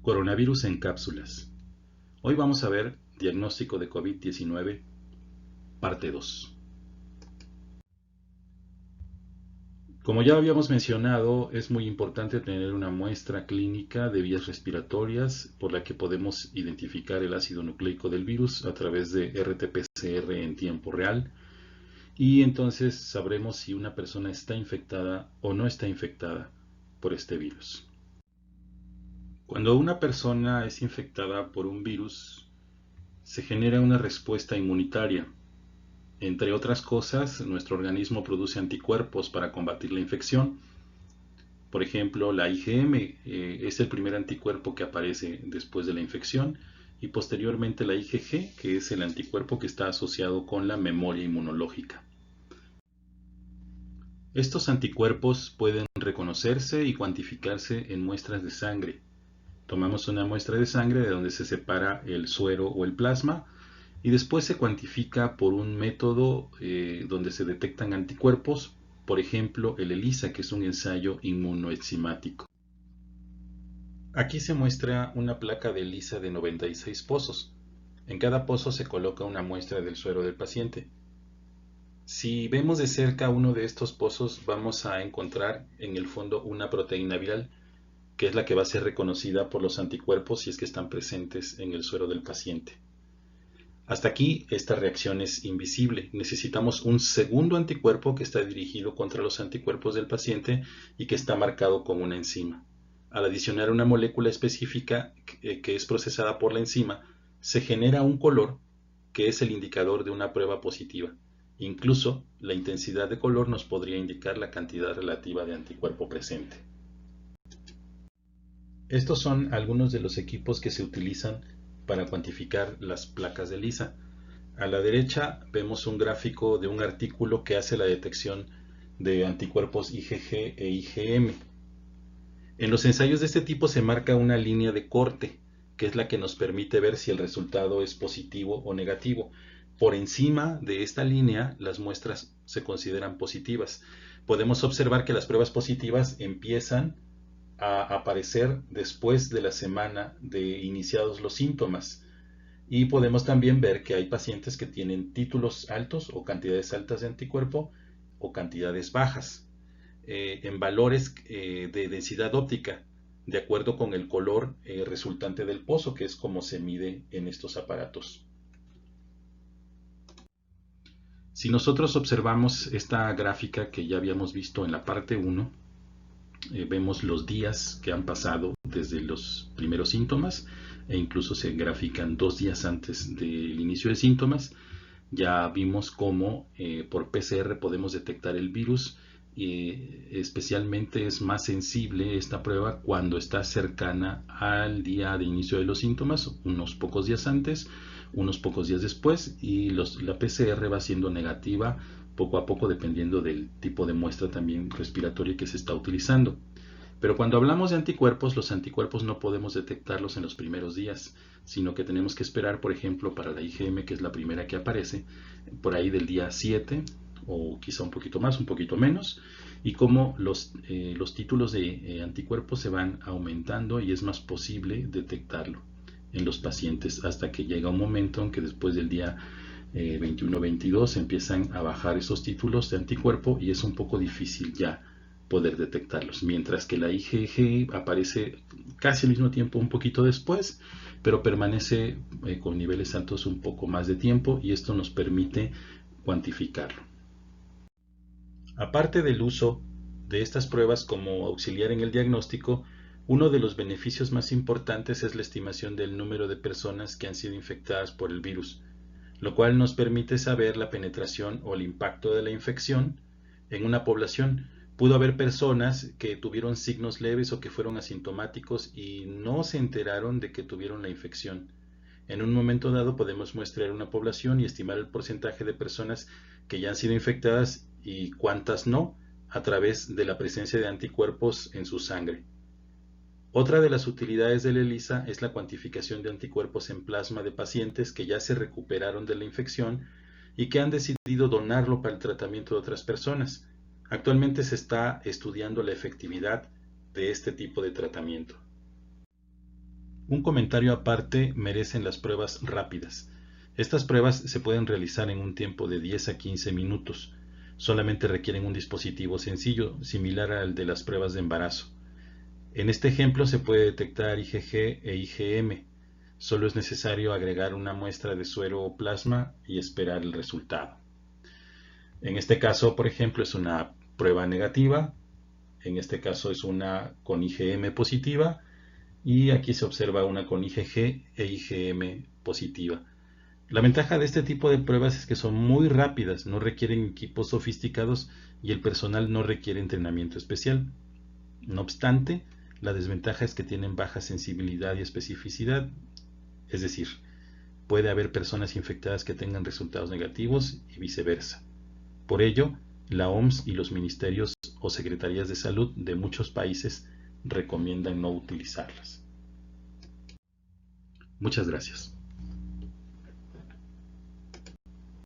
Coronavirus en cápsulas. Hoy vamos a ver diagnóstico de COVID-19, parte 2. Como ya habíamos mencionado, es muy importante tener una muestra clínica de vías respiratorias por la que podemos identificar el ácido nucleico del virus a través de RT-PCR en tiempo real y entonces sabremos si una persona está infectada o no está infectada por este virus. Cuando una persona es infectada por un virus, se genera una respuesta inmunitaria. Entre otras cosas, nuestro organismo produce anticuerpos para combatir la infección. Por ejemplo, la IgM es el primer anticuerpo que aparece después de la infección y posteriormente la IgG, que es el anticuerpo que está asociado con la memoria inmunológica. Estos anticuerpos pueden reconocerse y cuantificarse en muestras de sangre. Tomamos una muestra de sangre de donde se separa el suero o el plasma y después se cuantifica por un método donde se detectan anticuerpos, por ejemplo el ELISA, que es un ensayo inmunoenzimático. Aquí se muestra una placa de ELISA de 96 pozos. En cada pozo se coloca una muestra del suero del paciente. Si vemos de cerca uno de estos pozos, vamos a encontrar en el fondo una proteína viral, que es la que va a ser reconocida por los anticuerpos si es que están presentes en el suero del paciente. Hasta aquí esta reacción es invisible. Necesitamos un segundo anticuerpo que está dirigido contra los anticuerpos del paciente y que está marcado con una enzima. Al adicionar una molécula específica que es procesada por la enzima, se genera un color que es el indicador de una prueba positiva. Incluso la intensidad de color nos podría indicar la cantidad relativa de anticuerpo presente. Estos son algunos de los equipos que se utilizan para cuantificar las placas de ELISA. A la derecha vemos un gráfico de un artículo que hace la detección de anticuerpos IgG e IgM. En los ensayos de este tipo se marca una línea de corte, que es la que nos permite ver si el resultado es positivo o negativo. Por encima de esta línea, las muestras se consideran positivas. Podemos observar que las pruebas positivas empiezan a aparecer después de la semana de iniciados los síntomas. Y podemos también ver que hay pacientes que tienen títulos altos o cantidades altas de anticuerpo o cantidades bajas en valores de densidad óptica, de acuerdo con el color resultante del pozo, que es como se mide en estos aparatos. Si nosotros observamos esta gráfica que ya habíamos visto en la parte 1, vemos los días que han pasado desde los primeros síntomas e incluso se grafican 2 días antes del inicio de síntomas. Ya vimos cómo por PCR podemos detectar el virus y especialmente es más sensible esta prueba cuando está cercana al día de inicio de los síntomas, unos pocos días antes, unos pocos días después, y la PCR va siendo negativa poco a poco dependiendo del tipo de muestra también respiratoria que se está utilizando. Pero cuando hablamos de anticuerpos, los anticuerpos no podemos detectarlos en los primeros días, sino que tenemos que esperar, por ejemplo, para la IgM, que es la primera que aparece, por ahí del día 7, o quizá un poquito más, un poquito menos, y cómo los títulos de anticuerpos se van aumentando y es más posible detectarlo en los pacientes hasta que llega un momento en que después del día 21-22 empiezan a bajar esos títulos de anticuerpo y es un poco difícil ya poder detectarlos, mientras que la IgG aparece casi al mismo tiempo, un poquito después, pero permanece con niveles altos un poco más de tiempo y esto nos permite cuantificarlo. Aparte del uso de estas pruebas como auxiliar en el diagnóstico, uno de los beneficios más importantes es la estimación del número de personas que han sido infectadas por el virus, lo cual nos permite saber la penetración o el impacto de la infección en una población. Pudo haber personas que tuvieron signos leves o que fueron asintomáticos y no se enteraron de que tuvieron la infección. En un momento dado podemos muestrear una población y estimar el porcentaje de personas que ya han sido infectadas y cuántas no, a través de la presencia de anticuerpos en su sangre. Otra de las utilidades del ELISA es la cuantificación de anticuerpos en plasma de pacientes que ya se recuperaron de la infección y que han decidido donarlo para el tratamiento de otras personas. Actualmente se está estudiando la efectividad de este tipo de tratamiento. Un comentario aparte merecen las pruebas rápidas. Estas pruebas se pueden realizar en un tiempo de 10 a 15 minutos. Solamente requieren un dispositivo sencillo, similar al de las pruebas de embarazo. En este ejemplo se puede detectar IgG e IgM. Solo es necesario agregar una muestra de suero o plasma y esperar el resultado. En este caso, por ejemplo, es una prueba negativa. En este caso es una con IgM positiva. Y aquí se observa una con IgG e IgM positiva. La ventaja de este tipo de pruebas es que son muy rápidas, no requieren equipos sofisticados y el personal no requiere entrenamiento especial. No obstante, la desventaja es que tienen baja sensibilidad y especificidad, es decir, puede haber personas infectadas que tengan resultados negativos y viceversa. Por ello, la OMS y los ministerios o secretarías de salud de muchos países recomiendan no utilizarlas. Muchas gracias.